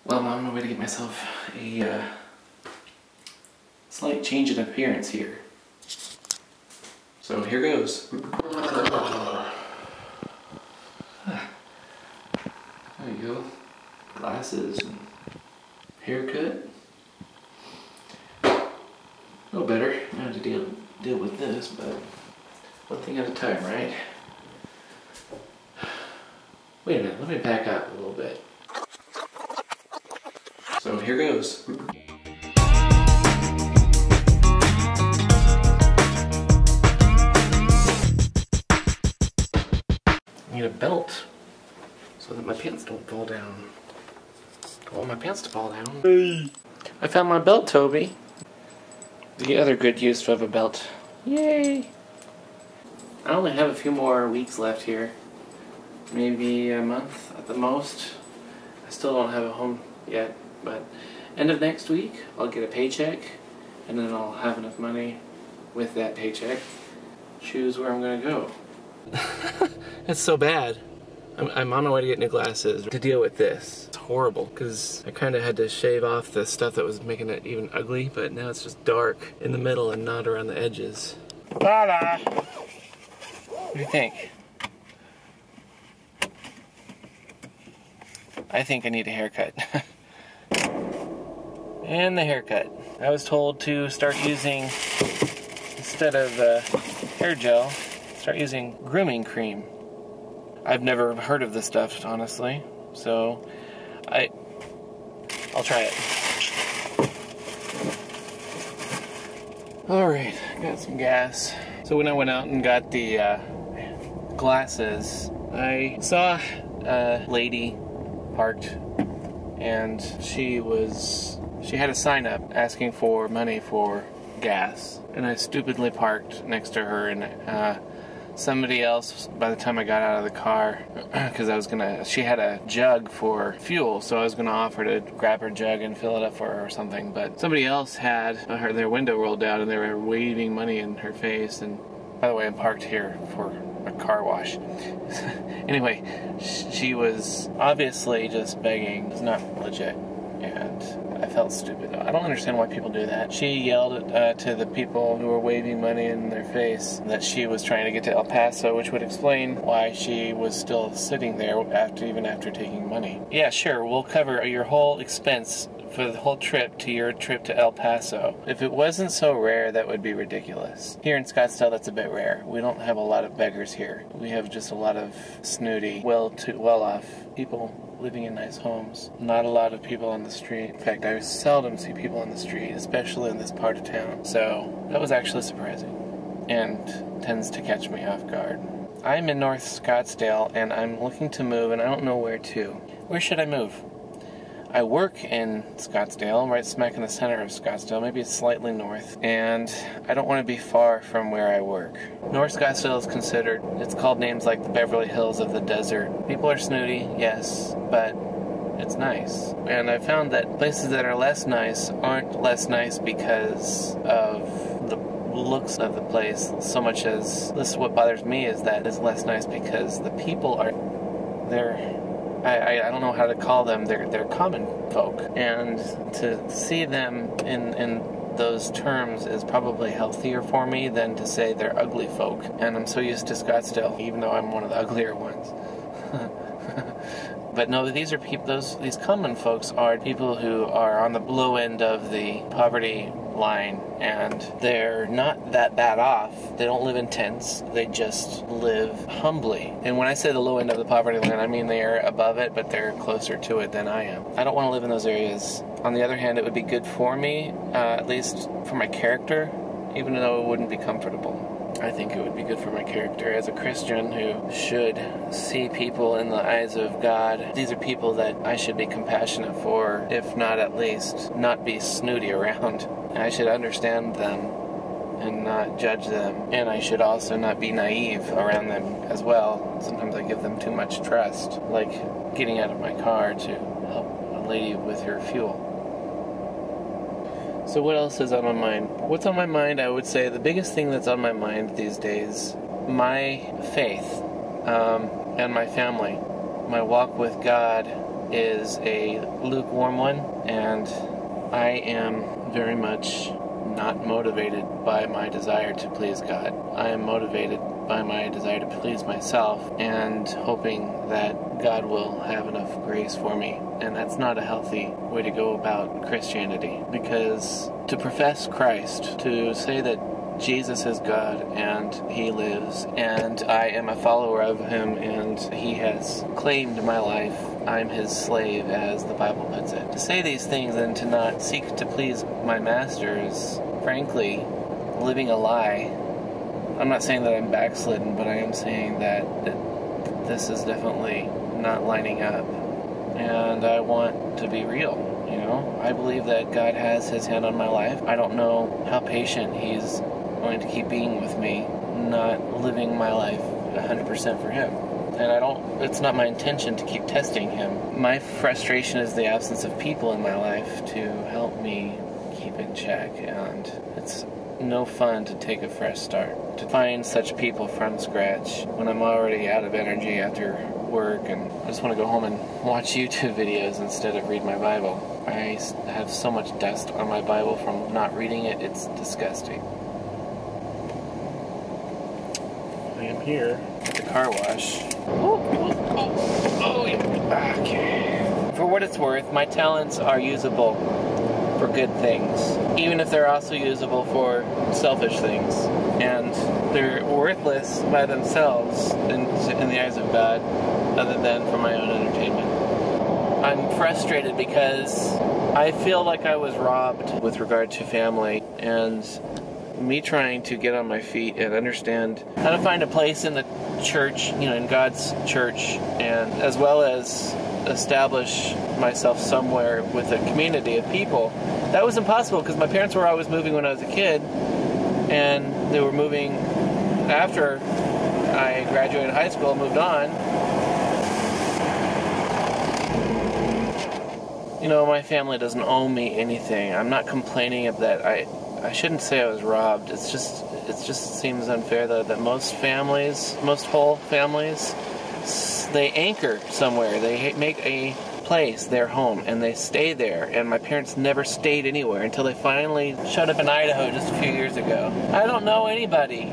Well, I'm on my way to get myself a slight change in appearance here. So here goes. There you go. Glasses and haircut. A little better. I have to deal with this, but one thing at a time, right? Wait a minute, let me back up a little bit. So here goes. I need a belt so that my pants don't fall down. Don't want my pants to fall down. Hey. I found my belt, Toby. The other good use of a belt. Yay! I only have a few more weeks left here. Maybe a month at the most. I still don't have a home yet, but end of next week I'll get a paycheck, and then I'll have enough money with that paycheck choose where I'm gonna go. It's so bad. I'm on my way to get new glasses to deal with this. It's horrible because I kind of had to shave off the stuff that was making it even ugly, but now it's just dark in the middle and not around the edges. Ta-da! What do you think? I think I need a haircut. And the haircut. I was told to start using, instead of hair gel, start using grooming cream. I've never heard of this stuff, honestly, so I'll try it. Alright, got some gas. So when I went out and got the glasses, I saw a lady parked, and she had a sign up asking for money for gas, and I stupidly parked next to her, and somebody else, by the time I got out of the car, because she had a jug for fuel, so I was gonna offer to grab her jug and fill it up for her or something, but somebody else had their window rolled down and they were waving money in her face. And by the way, I'm parked here for a car wash. Anyway, she was obviously just begging. It's not legit, and I felt stupid. I don't understand why people do that. She yelled to the people who were waving money in their face that she was trying to get to El Paso, which would explain why she was still sitting there even after taking money. Yeah, sure, we'll cover your whole expense for the whole trip to your trip to El Paso. If it wasn't so rare, that would be ridiculous. Here in Scottsdale, that's a bit rare. We don't have a lot of beggars here. We have just a lot of snooty, well-off people living in nice homes. Not a lot of people on the street. In fact, I seldom see people on the street, especially in this part of town. So that was actually surprising and tends to catch me off guard. I'm in North Scottsdale and I'm looking to move, and I don't know where to. Where should I move? I work in Scottsdale, right smack in the center of Scottsdale, maybe it's slightly north, and I don't want to be far from where I work. North Scottsdale is considered, it's called names like the Beverly Hills of the desert. People are snooty, yes, but it's nice. And I found that places that are less nice aren't less nice because of the looks of the place, so much as, this is what bothers me, is that it's less nice because the people are, I don't know how to call them, they're common folk, and to see them in those terms is probably healthier for me than to say they're ugly folk. And I'm so used to Scottsdale, even though I'm one of the uglier ones. But no, these common folks are people who are on the low end of the poverty line, and they're not that bad off. They don't live in tents, they just live humbly. And when I say the low end of the poverty line, I mean they're above it, but they're closer to it than I am. I don't want to live in those areas. On the other hand, it would be good for me, at least for my character, even though it wouldn't be comfortable. I think it would be good for my character as a Christian who should see people in the eyes of God. These are people that I should be compassionate for, if not at least not be snooty around. I should understand them and not judge them. And I should also not be naive around them as well. Sometimes I give them too much trust, like getting out of my car to help a lady with her fuel. So what else is on my mind? What's on my mind? I would say the biggest thing that's on my mind these days, my faith and my family, my walk with God is a lukewarm one, and I am very much not motivated by my desire to please God. I am motivated by my desire to please myself and hoping that God will have enough grace for me. And that's not a healthy way to go about Christianity, because to profess Christ, to say that Jesus is God and He lives and I am a follower of Him and He has claimed my life, I'm His slave, as the Bible puts it. To say these things and to not seek to please my master is, frankly, living a lie. I'm not saying that I'm backslidden, but I am saying that this is definitely not lining up. And I want to be real. I believe that God has His hand on my life. I don't know how patient He's going to keep being with me, not living my life 100% for Him. And it's not my intention to keep testing Him. My frustration is the absence of people in my life to help me keep in check, and it's no fun to take a fresh start, to find such people from scratch when I'm already out of energy after work and I just want to go home and watch YouTube videos instead of read my Bible. I have so much dust on my Bible from not reading it, it's disgusting. I am here at the car wash. Yeah. Okay. For what it's worth, my talents are usable for good things, even if they're also usable for selfish things. And they're worthless by themselves in the eyes of God, other than for my own entertainment. I'm frustrated because I feel like I was robbed with regard to family, and me trying to get on my feet and understand how to find a place in the church, in God's church, and as well as establish myself somewhere with a community of people. That was impossible because my parents were always moving when I was a kid, and they were moving after I graduated high school and moved on. My family doesn't owe me anything. I'm not complaining of that. I shouldn't say I was robbed. It just seems unfair that most whole families, they anchor somewhere. They make a place their home and they stay there. And my parents never stayed anywhere until they finally showed up in Idaho just a few years ago. I don't know anybody.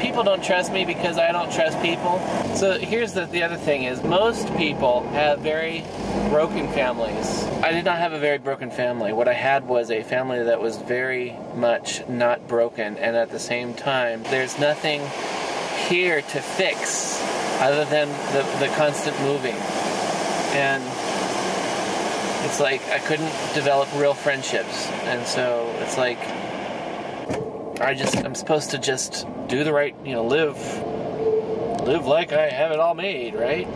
People don't trust me because I don't trust people. So here's the other thing is, most people have very broken families. I did not have a very broken family. What I had was a family that was very much not broken, and at the same time, there's nothing here to fix other than the constant moving. And it's like I couldn't develop real friendships, and so it's like I'm supposed to just do the right, live like I have it all made, right?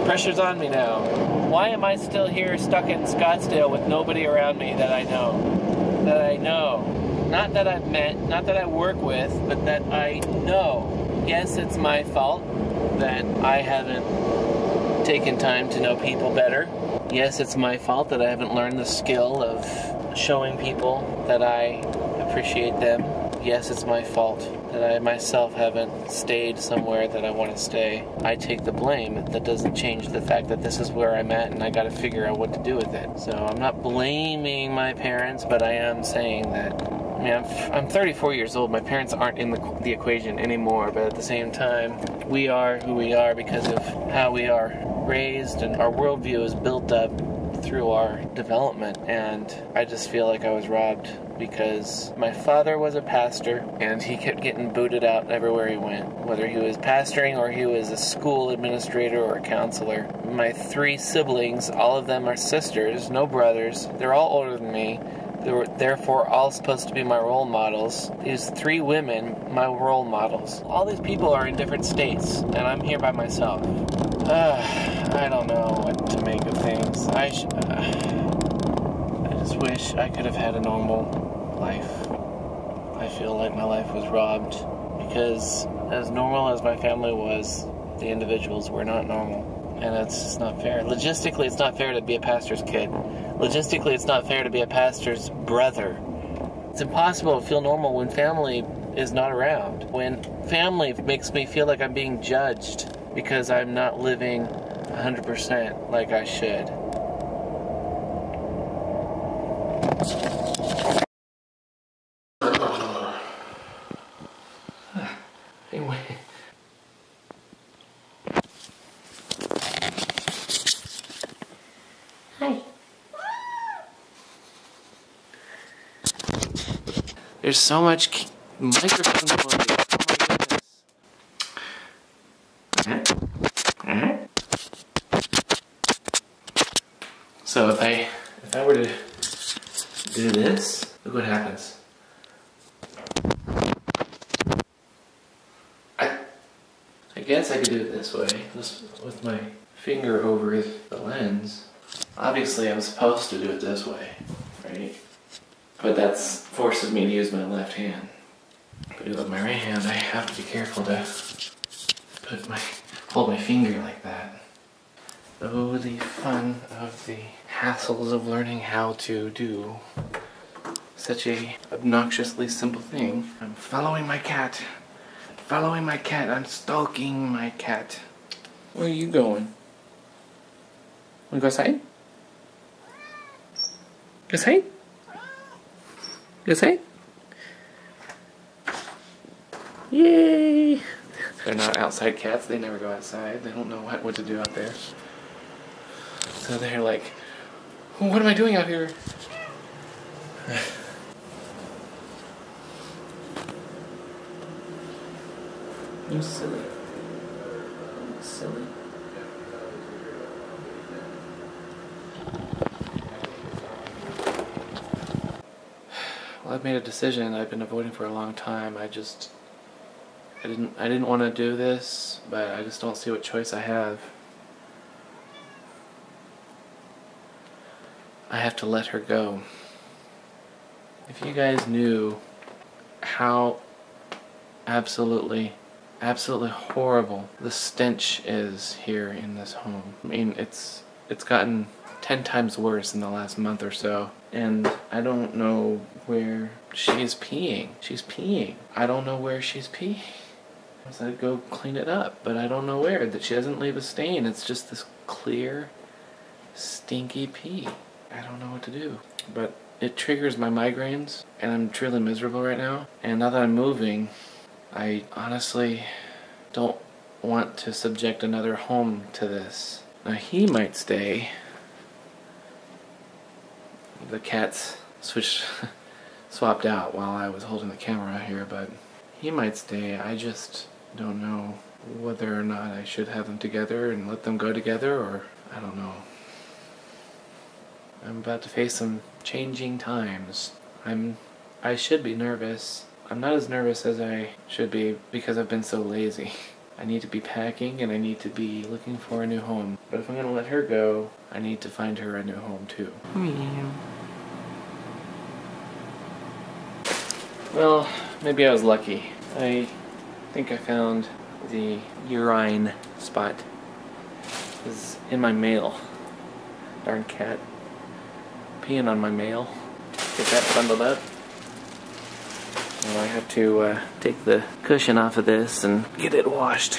Pressure's on me now. Why am I still here stuck in Scottsdale with nobody around me that I know? Not that I've met, not that I work with, but that I know. Yes, it's my fault that I haven't taken time to know people better. Yes, it's my fault that I haven't learned the skill of showing people that I appreciate them. Yes, it's my fault that I myself haven't stayed somewhere that I want to stay. I take the blame. That doesn't change the fact that this is where I'm at and I got to figure out what to do with it. So I'm not blaming my parents, but I am saying that, I'm 34 years old. My parents aren't in the equation anymore, but at the same time, we are who we are because of how we are raised, and our worldview is built up through our development. And I just feel like I was robbed because my father was a pastor and he kept getting booted out everywhere he went, whether he was pastoring or he was a school administrator or a counselor. My 3 siblings, all of them are sisters, no brothers. They're all older than me. They were therefore all supposed to be my role models. These 3 women, my role models. All these people are in different states, and I'm here by myself. I don't know what to make of things. I just wish I could have had a normal life. I feel like my life was robbed because as normal as my family was, the individuals were not normal. And that's just not fair. Logistically, it's not fair to be a pastor's kid. Logistically, it's not fair to be a pastor's brother. It's impossible to feel normal when family is not around. When family makes me feel like I'm being judged. because I'm not living 100% like I should. Anyway. Hi. There's so much microphone noise. Oh my goodness. So if I were to do this, look what happens. I guess I could do it this way, just with my finger over the lens. Obviously I'm supposed to do it this way, right? But that's forces me to use my left hand. But with my right hand, I have to be careful to hold my finger like that. Oh, the fun of the hassles of learning how to do such a obnoxiously simple thing. I'm following my cat. Following my cat. I'm stalking my cat. Where are you going? Wanna go outside? Go outside? Go outside? Yay! They're not outside cats. They never go outside. They don't know what to do out there. So they're like, what am I doing out here? You silly. Silly. Well, I've made a decision I've been avoiding for a long time. I didn't want to do this, but I just don't see what choice I have. I have to let her go. If you guys knew how absolutely horrible the stench is here in this home. I mean, it's gotten 10 times worse in the last month or so. And I don't know where she's peeing. She's peeing. I don't know where she's peeing. I said go clean it up, but I don't know where. That she doesn't leave a stain. It's just this clear, stinky pee. I don't know what to do. But it triggers my migraines, and I'm truly miserable right now. And now that I'm moving, I honestly don't want to subject another home to this. Now he might stay. The cats swapped out while I was holding the camera here, but he might stay. I just don't know whether or not I should have them together and let them go together, or I don't know. I'm about to face some changing times. I should be nervous. I'm not as nervous as I should be because I've been so lazy. I need to be packing and I need to be looking for a new home. But if I'm gonna let her go, I need to find her a new home too. Well, maybe I was lucky. I think I found the urine spot. It was in my mail. Darn cat. Peeing on my mail. Get that bundled up. Well, I have to take the cushion off of this and get it washed.